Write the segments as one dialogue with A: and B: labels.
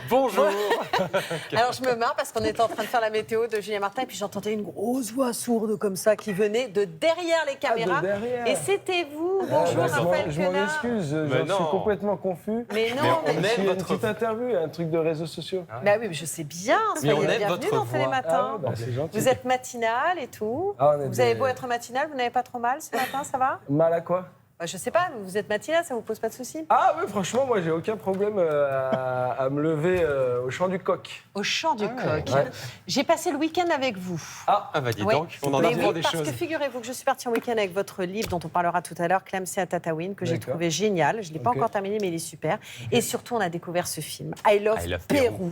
A: Bonjour.
B: Alors je me marre parce qu'on était en train de faire la météo de Julien Martin et puis j'entendais une grosse voix sourde comme ça qui venait de derrière les caméras.
C: de derrière.
B: Et c'était vous. Bonjour Raphaël
C: Je m'en
B: Quenard.
C: excuse,
A: Mais
C: j'en suis
A: non.
C: complètement confus.
B: Mais non,
A: Mais on
B: mais...
A: aime
C: C'est une
A: votre
C: petite
A: voix.
C: interview, un truc de réseaux sociaux.
B: Bah oui, mais je sais bien.
A: Mais on
B: Soyez
A: aime
B: bienvenue
A: votre
B: dans
A: voix.
B: Télématin.
C: Ah ouais, c'est gentil.
B: Vous êtes matinal et tout.
C: Ah, on est
B: vous avez
C: des-
B: beau être matinal, vous n'avez pas trop mal ce matin, ça va?
C: Mal à quoi?
B: Bah, je sais pas, vous êtes matinal, ça vous pose pas de soucis?
C: Ah oui, franchement, moi, j'ai aucun problème à me lever au chant du coq.
B: Au chant du coq.
C: Ouais.
B: J'ai passé le week-end avec vous.
A: Ah bah dis
B: Ouais.
A: donc, on en
B: Mais
A: apprend
B: oui,
A: des
B: parce
A: choses.
B: que figurez-vous que je suis partie en week-end avec votre livre dont on parlera tout à l'heure, Clemson à Tataouine, que j'ai
C: D'accord.
B: trouvé génial. Je ne l'ai pas
C: Ok.
B: encore terminé, mais il est super. Et surtout, on a découvert ce film, I Love,
A: I Love
B: Pérou.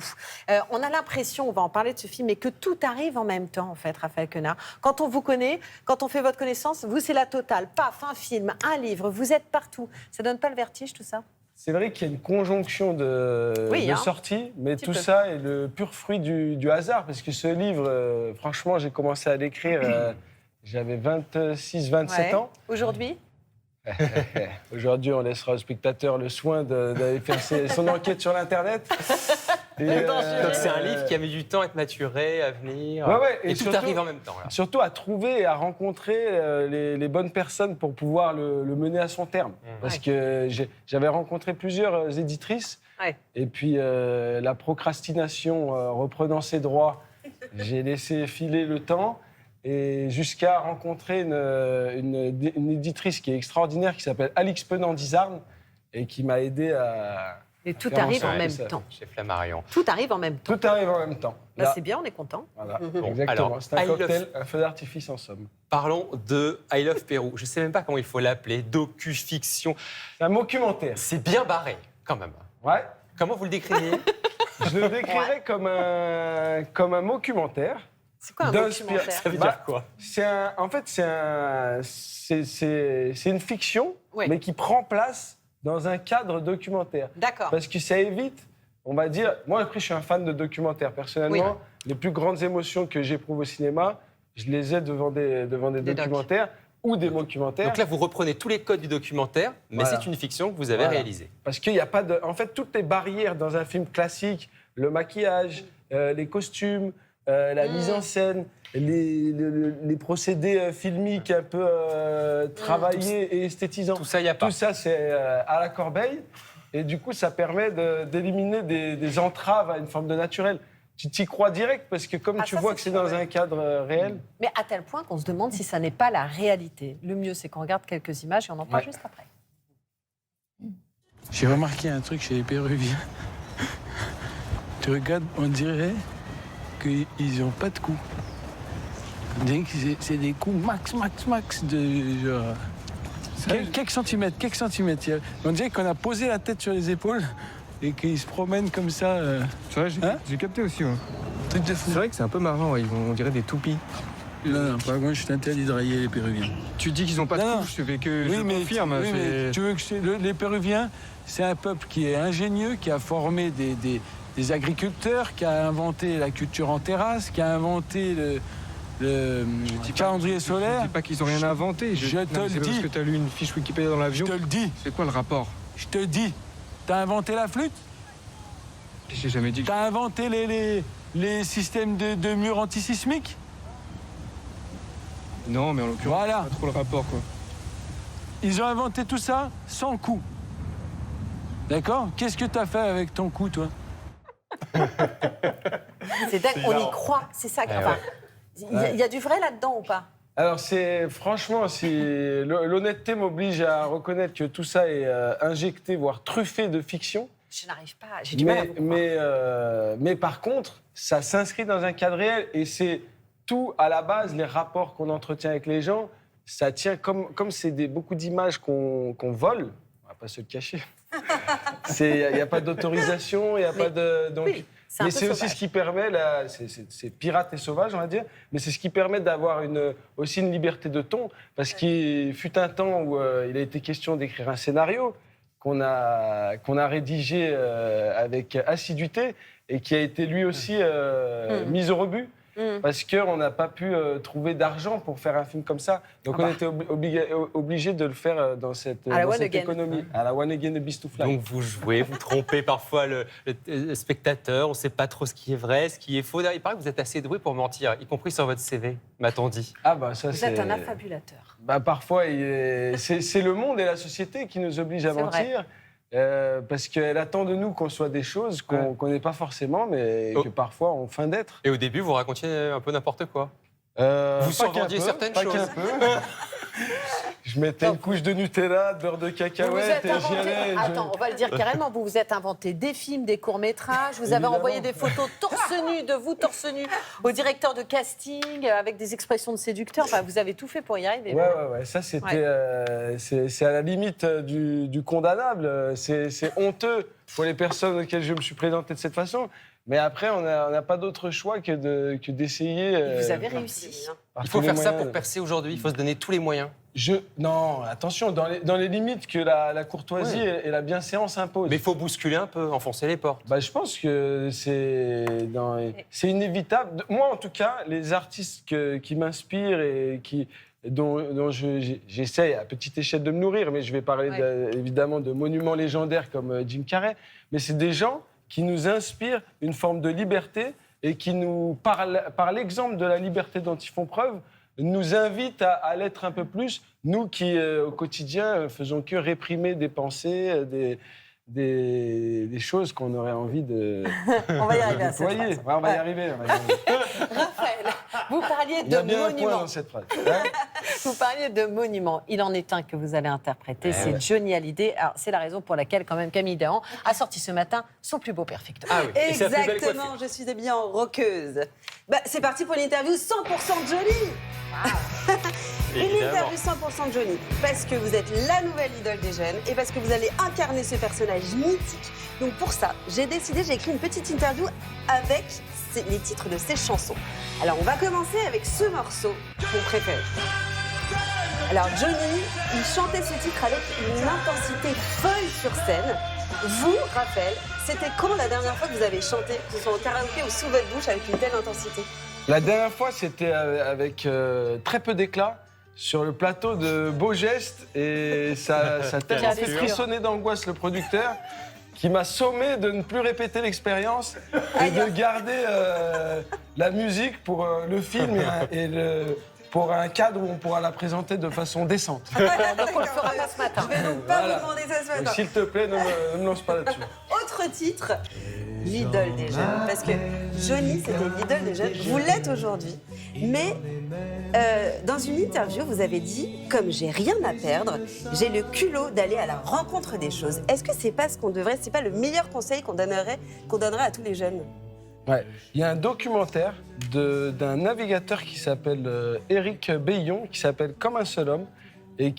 B: On a l'impression, on va en parler de ce film, mais que tout arrive en même temps, en fait, Raphaël Quenard. Quand on vous connaît, quand on fait votre connaissance, vous, c'est la totale. Paf, un film, un livre, vous êtes partout. Ça donne pas le vertige, tout ça?
C: C'est vrai qu'il y a une conjonction de
B: Oui, hein.
C: sorties, mais
B: Petit
C: tout
B: peu.
C: ça est le pur fruit du hasard, parce que ce livre, franchement, j'ai commencé à l'écrire, j'avais 26-27
B: Ouais.
C: ans.
B: Aujourd'hui?
C: Aujourd'hui, on laissera au spectateur le soin d'aller faire son enquête sur l'Internet. Et,
A: Donc c'est un livre qui a mis du temps à être maturé, à venir.
C: Ouais,
A: et tout
C: surtout-
A: arrive en même temps. Là.
C: Surtout à trouver et à rencontrer les bonnes personnes pour pouvoir le mener à son terme. Parce que j'avais rencontré plusieurs éditrices.
B: Ouais.
C: Et puis la procrastination reprenant ses droits, j'ai laissé filer le temps. Et jusqu'à rencontrer une éditrice qui est extraordinaire, qui s'appelle Alix Penand-Dizarn, et qui m'a aidé à...
B: Et tout
C: faire en
B: arrive en
C: sorte
B: même
C: que ça-
B: temps.
A: Chez Flammarion.
B: Tout arrive en même temps.
C: Tout arrive en même temps.
B: Bah,
C: Là,
B: c'est bien, on est content.
C: voilà,
A: Bon,
C: exactement.
A: alors,
C: C'est un
A: I love-
C: cocktail, un feu d'artifice en somme.
A: Parlons de I Love Pérou. Je ne sais même pas comment il faut l'appeler. Docu-fiction.
C: C'est un documentaire.
A: C'est bien barré, quand même.
C: Ouais.
A: Comment vous le décririez?
C: Je le décrirais comme un documentaire.
B: C'est quoi un
C: D'inspire-
B: documentaire?
A: Ça veut
C: Bah,
A: dire quoi?
C: En fait, c'est une fiction,
B: Oui.
C: mais qui prend place dans un cadre documentaire.
B: D'accord.
C: Parce que ça évite, on va dire... Moi, après, je suis un fan de documentaires. Personnellement, les plus grandes émotions que j'éprouve au cinéma, je les ai devant des
B: Des
C: documentaires ou des documentaires.
A: Donc là, vous reprenez tous les codes du documentaire, mais
C: Voilà.
A: c'est une fiction que vous avez
C: Voilà.
A: réalisée.
C: Parce qu'il n'y a pas de... En fait, toutes les barrières dans un film classique, le maquillage, les costumes, la mise en scène, les procédés filmiques un peu travaillés et esthétisants.
A: Tout ça, il n'y a pas.
C: Tout ça, c'est à la corbeille. Et du coup, ça permet d'éliminer des entraves à une forme de naturel. Tu t'y crois direct parce que comme
B: Ah,
C: tu
B: ça,
C: vois
B: c'est
C: que c'est
B: sûr,
C: dans
B: ouais.
C: un cadre réel,
B: Mais à tel point qu'on se demande si ça n'est pas la réalité. Le mieux, c'est qu'on regarde quelques images et on en parle
C: Ouais.
B: juste après.
D: J'ai remarqué un truc chez les Péruviens. Tu regardes, on dirait qu'ils n'ont pas de coups. On dirait que c'est des coups max de genre... Quelques centimètres. On dirait qu'on a posé la tête sur les épaules et qu'ils se promènent comme ça.
E: C'est vrai,
D: Hein
E: j'ai capté aussi. Ouais.
D: Truc de fou.
E: C'est vrai que c'est un peu marrant, ouais, on dirait des toupies.
D: Non, par contre, je t'interdis de railler les Péruviens.
E: Tu dis qu'ils n'ont pas de
D: Non,
E: coups, je fais que je confirme.
D: oui, mais
E: c'est-
D: tu veux que les Péruviens, c'est un peuple qui est ingénieux, qui a formé des agriculteurs, qui a inventé la culture en terrasse, qui a inventé le calendrier
E: Je
D: solaire.
E: dis pas qu'ils n'ont rien inventé.
D: je te
E: Non, mais
D: le
E: c'est
D: dis.
E: parce que tu as lu une fiche Wikipédia dans
D: Je
E: l'avion.
D: te le dis,
E: C'est quoi le rapport?
D: je te dis. T'as inventé la flûte,
E: J'ai jamais dit que...
D: t'as inventé les systèmes de murs antisismiques.
E: Non, mais en l'occurrence,
D: Voilà.
E: pas trop le rapport, quoi.
D: Ils ont inventé tout ça sans coup. D'accord? Qu'est-ce que t'as fait avec ton coup, toi?
B: C'est dingue, on y croit, c'est ça. Enfin, il y a du vrai là-dedans ou pas?
C: alors franchement, l'honnêteté m'oblige à reconnaître que tout ça est injecté, voire truffé de fiction.
B: Je n'arrive pas, j'ai du mal à vous croire.
C: Mais par contre, ça s'inscrit dans un cadre réel et c'est tout à la base, les rapports qu'on entretient avec les gens, ça tient comme c'est beaucoup d'images qu'on vole, on va pas se le cacher. Il n'y a pas d'autorisation, il n'y a pas de... Donc,
B: oui, c'est un
C: mais
B: peu
C: c'est aussi
B: sauvage.
C: ce qui permet, c'est pirate et sauvage, on va dire, mais c'est ce qui permet d'avoir aussi une liberté de ton, parce qu'il fut un temps où il a été question d'écrire un scénario qu'on a rédigé avec assiduité et qui a été lui aussi mis au rebut. parce qu'on n'a pas pu trouver d'argent pour faire un film comme ça. Donc on était obligé de le faire dans cette,
B: À la
C: dans
B: One
C: cette
B: Again.
C: économie. À la One Again, a Beast to Fly.
A: Donc vous jouez, vous trompez parfois le spectateur, on ne sait pas trop ce qui est vrai, ce qui est faux. Il paraît que vous êtes assez doué pour mentir, y compris sur votre CV, m'a-t-on dit.
C: Ah bah ça
B: Vous
C: c'est...
B: êtes un affabulateur.
C: Bah, parfois, c'est le monde et la société qui nous obligent à
B: C'est vrai.
C: mentir. Parce qu'elle attend de nous qu'on soit des choses qu'on n'est pas forcément, mais que parfois on feint d'être.
A: Et au début, vous racontiez un peu n'importe quoi. Vous
C: Pas
A: survendiez
C: qu'un peu,
A: certaines
C: pas
A: choses.
C: qu'un peu. Je mettais une couche de Nutella, de beurre de
B: Vous vous
C: cacahuètes
B: êtes
C: et j'y
B: inventé,
C: allais.
B: attends, on va le dire carrément, vous vous êtes inventé des films, des courts-métrages, vous avez
C: Évidemment.
B: envoyé des photos torse nu, de vous torse nu, au directeur de casting, avec des expressions de séducteur, enfin vous avez tout fait pour y arriver.
C: Ouais, ça c'était, c'est à la limite du condamnable. C'est honteux pour les personnes auxquelles je me suis présenté de cette façon. Mais après, on n'a pas d'autre choix que d'essayer.
B: Et vous avez réussi.
C: par
A: Il faut
C: tous les
A: faire ça
C: moyens.
A: pour percer aujourd'hui, il faut se donner tous les moyens.
C: Non, attention, dans les limites que la courtoisie et la bienséance imposent.
A: Mais il faut bousculer un peu, enfoncer les portes.
C: Bah, je pense que c'est inévitable. Moi, en tout cas, les artistes qui m'inspirent et dont j'essaie à petite échelle de me nourrir, mais je vais parler évidemment de monuments légendaires comme Jim Carrey, mais c'est des gens qui nous inspirent une forme de liberté et qui nous, par l'exemple de la liberté dont ils font preuve, nous invitent à l'être un peu plus, nous qui, au quotidien, faisons que réprimer des pensées, des choses qu'on aurait envie de
B: On va y arriver à cette
C: déployer.
B: phrase.
C: Ouais, on va y arriver.
B: Raphaël, vous parliez
C: Il y a
B: de
C: bien un point
B: monuments.
C: dans cette phrase. Hein.
B: Vous parliez de monuments. Il en est un que vous allez interpréter, c'est Johnny Hallyday. Alors, c'est la raison pour laquelle, quand même, Camille Dahan a sorti ce matin son plus beau perfecto.
A: Ah oui, et c'est la plus belle
F: Exactement,
A: coiffure.
F: je suis habillée en rockeuse. Bah, c'est parti pour l'interview 100% de Johnny. Une
A: Évidemment.
F: interview 100% de Johnny. Parce que vous êtes la nouvelle idole des jeunes et parce que vous allez incarner ce personnage mythique. Donc pour ça, j'ai écrit une petite interview avec les titres de ses chansons. Alors on va commencer avec ce morceau qu'on préfère. Alors Johnny, il chantait ce titre avec une intensité folle sur scène. Vous, Raphaël, c'était quand la dernière fois que vous avez chanté, que ce soit au karaoké ou sous votre bouche, avec une telle intensité?
C: La dernière fois, c'était avec très peu d'éclat sur le plateau de Beaux Gestes et ça a tellement fait
B: sûr.
C: frissonner d'angoisse le producteur qui m'a sommé de ne plus répéter l'expérience et de garder la musique pour le film pour un cadre où on pourra la présenter de façon décente.
B: Donc, on le fera pas ce matin.
F: Je vais donc pas
C: Voilà.
F: vous demander ça ce
C: Donc,
F: matin.
C: s'il te plaît, ne me lance pas là-dessus.
F: Autre titre, l'idole des jeunes. Parce que Johnny, c'était l'idole des jeunes. Vous l'êtes aujourd'hui. Mais dans une interview, vous avez dit « Comme j'ai rien à perdre, j'ai le culot d'aller à la rencontre des choses ». Est-ce que c'est pas ce qu'on devrait, c'est pas le meilleur conseil qu'on donnerait à tous les jeunes?
C: Ouais. Il y a un documentaire d'un navigateur qui s'appelle Éric Baillon, qui s'appelle Comme un seul homme, et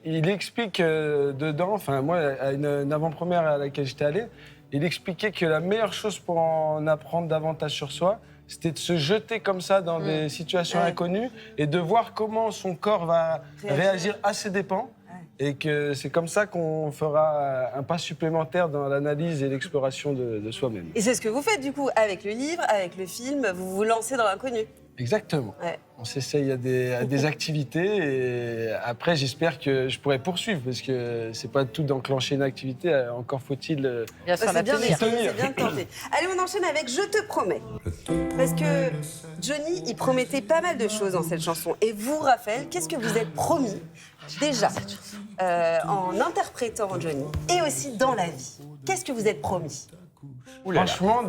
C: il explique dedans, enfin moi, à une avant-première à laquelle j'étais allé, il expliquait que la meilleure chose pour en apprendre davantage sur soi, c'était de se jeter comme ça dans des situations inconnues et de voir comment son corps va réagir à ses dépens. Et que c'est comme ça qu'on fera un pas supplémentaire dans l'analyse et l'exploration de soi-même.
F: Et c'est ce que vous faites du coup avec le livre, avec le film, vous vous lancez dans l'inconnu.
C: Exactement.
F: Ouais.
C: On s'essaye à des activités et après j'espère que je pourrai poursuivre parce que c'est pas tout d'enclencher une activité, encore faut-il...
B: Bien sûr,
F: Bah,
B: la
F: c'est bien,
B: tenir.
F: c'est bien de tenter. Allez, on enchaîne avec Je te promets. Parce que Johnny, il promettait pas mal de choses dans cette chanson. Et vous, Raphaël, qu'est-ce que vous êtes promis déjà en interprétant Johnny et aussi dans la vie? Qu'est-ce que vous êtes promis?
A: Ouh là là.
C: Franchement,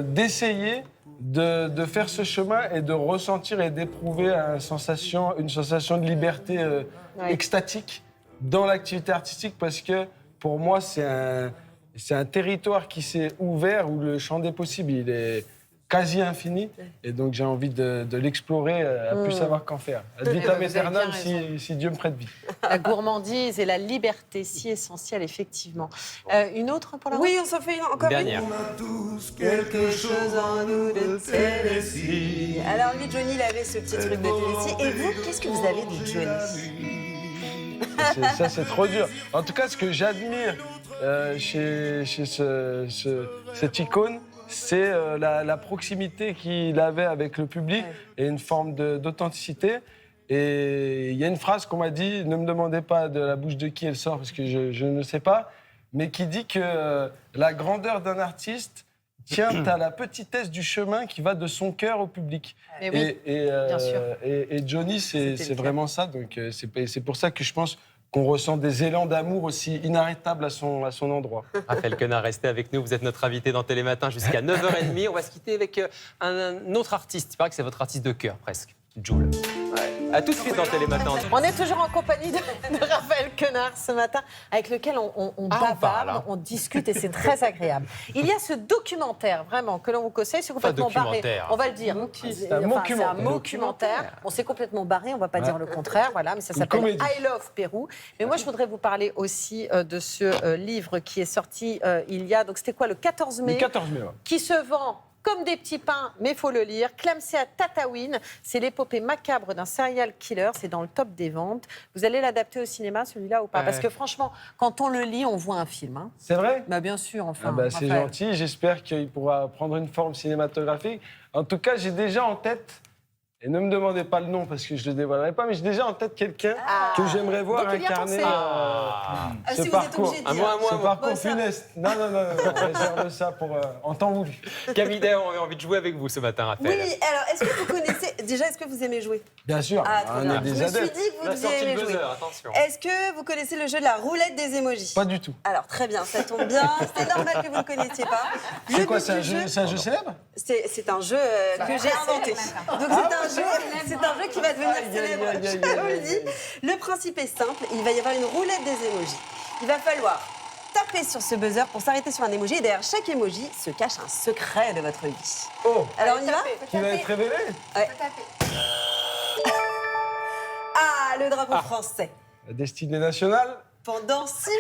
C: d'essayer de faire ce chemin et de ressentir et d'éprouver une sensation de liberté extatique dans l'activité artistique parce que pour moi, c'est un territoire qui s'est ouvert où le champ des possibles, il est quasi infini et donc j'ai envie de l'explorer à plus savoir qu'en faire. Ad
B: Eh ben,
C: vitam
B: vous avez
C: aeternam
B: bien
C: si Dieu me prête vie.
B: La gourmandise et la liberté, si essentielle, effectivement. Une autre pour la
F: Oui, on s'en fait encore
A: Dernière.
F: Quelque chose en nous de Tennessee. Alors lui, Johnny, il avait ce petit truc de Tennessee. Et vous, qu'est-ce que vous avez de Johnny?
C: Ça, c'est trop dur. En tout cas, ce que j'admire chez cette icône, c'est la proximité qu'il avait avec le public et une forme d'authenticité. Et il y a une phrase qu'on m'a dit, ne me demandez pas de la bouche de qui elle sort parce que je ne sais pas, mais qui dit que la grandeur d'un artiste tient à la petitesse du chemin qui va de son cœur au public.
B: Mais oui, bien sûr.
C: Et Johnny, c'est
B: C'était le cas.
C: vraiment ça. Donc c'est pour ça que je pense qu'on ressent des élans d'amour aussi inarrêtables à son endroit.
A: Raphaël Quenard, restez avec nous. Vous êtes notre invité dans Télématin jusqu'à 9h30. On va se quitter avec un autre artiste. Il paraît que c'est votre artiste de cœur, presque. Jul. À tout de suite dans Télématin.
B: On est toujours en compagnie de Raphaël Quenard ce matin, avec lequel on bavarde,
A: parle.
B: on discute et c'est très agréable. Il y a ce documentaire, vraiment, que l'on vous conseille, c'est complètement barré.
A: documentaire.
B: On va le dire.
C: C'est un
B: Enfin, c'est un
C: mockumentaire.
B: mockumentaire. On s'est complètement barré, on ne va pas dire le contraire, voilà, mais ça
C: Une
B: s'appelle
C: comédie.
B: I Love Pérou. Mais moi, je voudrais vous parler aussi de ce livre qui est sorti il y a, donc c'était quoi, le 14 mai
C: Le 14 mai, ouais.
B: qui se vend comme des petits pains, mais il faut le lire. Clamsea Tatawin, c'est l'épopée macabre d'un serial killer, c'est dans le top des ventes. Vous allez l'adapter au cinéma, celui-là, ou pas? Parce que franchement, quand on le lit, on voit un film. Hein.
C: C'est vrai?
B: Bah, bien sûr, enfin.
C: C'est
B: Raphaël.
C: gentil, j'espère qu'il pourra prendre une forme cinématographique. En tout cas, j'ai déjà en tête, et ne me demandez pas le nom parce que je ne le dévoilerai pas, mais j'ai déjà en tête quelqu'un que j'aimerais voir
B: Donc, il y a
C: incarner
B: pensé.
F: Ah,
C: ce
F: si vous êtes
C: parcours.
F: obligé de
A: À
F: dire.
A: moi,
C: Ce parcours
F: Bon, ça-
C: funeste. Non, réserve ça pour en temps voulu.
A: Camille Day, on avait envie de jouer avec vous ce matin,
F: Oui,
A: Raphaël.
F: alors est-ce que vous connaissez. Déjà, est-ce que vous aimez jouer?
C: Bien sûr,
F: Ah, trop
C: on
F: bien.
C: est
F: Je
C: des
F: me suis
C: adeptes.
F: dit que vous
A: La sortie
F: deviez
A: de
F: aimer jouer.
A: buzzer, attention.
F: Est-ce que vous connaissez le jeu de la roulette des émojis?
C: Pas du tout.
F: Alors, très bien, ça tombe bien. C'est normal que vous ne connaissiez pas.
C: C'est
F: Le
C: quoi,
F: but
C: c'est un
F: du
C: jeu célèbre?
F: C'est un jeu que j'ai inventé. Donc c'est un jeu qui va devenir célèbre,
C: aïe, aïe,
F: je
C: aïe,
F: vous
C: aïe,
F: le dis.
C: aïe.
F: Le principe est simple, il va y avoir une roulette des émojis. Il va falloir taper sur ce buzzer pour s'arrêter sur un émoji et derrière chaque émoji se cache un secret de votre vie.
C: Oh,
F: Alors on y va?
C: qui va être révélé?
F: Ah, le drapeau français.
C: La destinée nationale?
F: Pendant 6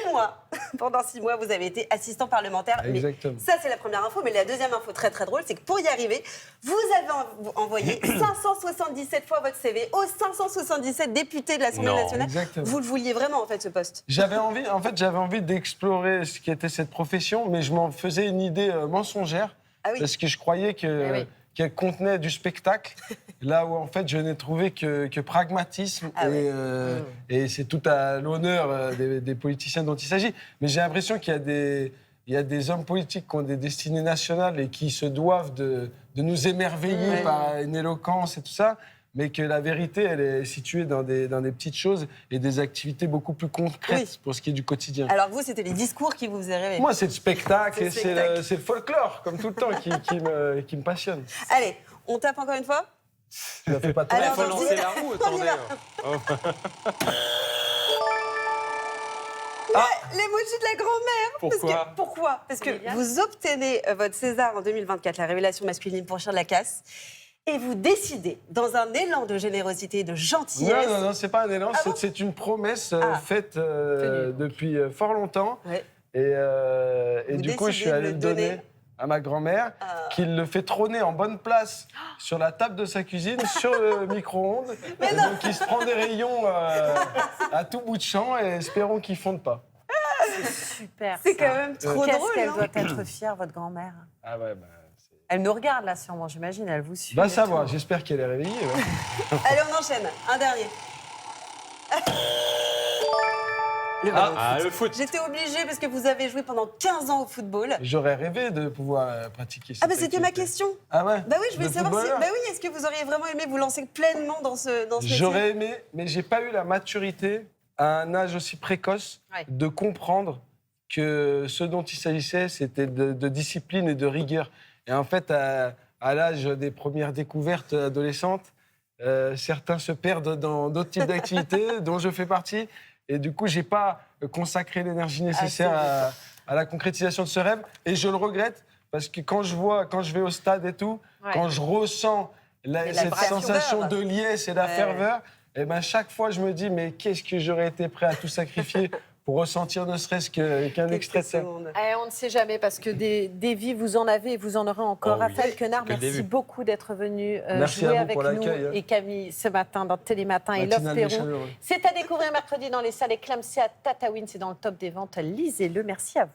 F: mois, vous avez été assistant parlementaire. Mais
C: Exactement.
F: ça, c'est la première info. Mais la deuxième info très très drôle, c'est que pour y arriver, vous avez envoyé 577 fois votre CV aux 577 députés de l'Assemblée
A: Non.
F: nationale.
C: Exactement.
F: Vous le vouliez vraiment, en fait, ce poste?
C: J'avais envie d'explorer ce qui était cette profession, mais je m'en faisais une idée mensongère,
F: Ah oui.
C: parce que je croyais
B: Eh oui.
C: qu'elle contenait du spectacle, là où en fait je n'ai trouvé que pragmatisme,
F: Ah
C: et c'est tout à l'honneur des politiciens dont il s'agit. Mais j'ai l'impression qu'il y a des hommes politiques qui ont des destinées nationales et qui se doivent de nous émerveiller par une éloquence et tout ça, mais que la vérité, elle est située dans des petites choses et des activités beaucoup plus concrètes
F: Oui.
C: pour ce qui est du quotidien.
F: Alors vous, c'était les discours qui vous faisaient rêver.
C: Moi, c'est le spectacle
F: C'est
C: et
F: le spectacle.
C: c'est le folklore, comme tout le temps, qui me passionne.
F: Allez, on tape encore une fois?
C: Tu la fais pas toi.
A: Il
F: Alors,
A: faut
F: donc,
A: lancer
F: dis-
A: la roue,
F: on y
A: attendez.
F: va. L'émoji de la grand-mère.
A: Pourquoi
F: Pourquoi? Parce que
B: Liliane
F: vous obtenez votre César en 2024, la révélation masculine pour Chien de la Casse, et vous décidez, dans un élan de générosité et de gentillesse...
C: Non, c'est pas un élan,
F: Ah bon?
C: c'est une promesse faite
B: Tenue.
C: depuis fort longtemps.
F: Ouais.
C: Et
F: Vous
C: du coup, je
F: décidez
C: suis
F: de
C: allé
F: le
C: le donner
F: donner.
C: à ma grand-mère, qui le fait trôner en bonne place sur la table de sa cuisine, sur le micro-ondes. Et donc, il se prend des rayons à tout bout de champ et espérons qu'ils ne fondent pas.
B: Super.
F: C'est
B: ça.
F: quand même trop
B: Qu'est-ce
F: drôle,
B: qu'elle
F: hein?
B: doit être fière, votre grand-mère.
C: Ah ouais,
B: Elle nous regarde là, sûrement, j'imagine, elle vous suit.
C: va
B: et
C: savoir,
B: tout.
C: j'espère qu'elle est réveillée. Ouais.
F: Allez, on enchaîne. Un dernier. Le ballon de
A: Ah,
F: foot.
A: le foot.
F: J'étais obligée parce que vous avez joué pendant 15 ans au football.
C: J'aurais rêvé de pouvoir pratiquer ça.
F: Ah bah c'était ma question.
C: Ah ouais.
F: Bah oui, je voulais
C: De
F: savoir si...
C: footballeur.
F: Bah oui, est-ce que vous auriez vraiment aimé vous lancer pleinement dans ce métier?
C: J'aurais aimé, mais j'ai pas eu la maturité à un âge aussi précoce
B: Ouais.
C: de comprendre que ce dont il s'agissait, c'était de discipline et de rigueur. Et en fait, à l'âge des premières découvertes adolescentes, certains se perdent dans d'autres types d'activités dont je fais partie. Et du coup, j'ai pas consacré l'énergie nécessaire à la concrétisation de ce rêve. Et je le regrette parce que quand je vais au stade et tout,
B: Ouais.
C: quand je ressens
B: la
C: cette
B: passion.
C: sensation de liesse et la
F: Ouais.
C: ferveur, et ben chaque fois, je me dis, mais qu'est-ce que j'aurais été prêt à tout sacrifier pour ressentir ne serait-ce qu'un extrait de ça.
B: On ne sait jamais parce que des vies, vous en avez et vous en aurez encore.
A: Oh oui.
B: Raphaël Quenard,
A: Que le
B: merci
A: début.
B: beaucoup d'être venu
C: Merci
B: jouer
C: à vous
B: avec
C: pour
B: nous
C: l'accueil, hein.
B: et Camille ce matin dans Télématin et Love
C: Matinale des
B: Pérou.
C: chaleureux.
B: C'est à découvrir mercredi dans les salles et Clamsea Tatawin, c'est dans le top des ventes. Lisez-le. Merci à vous.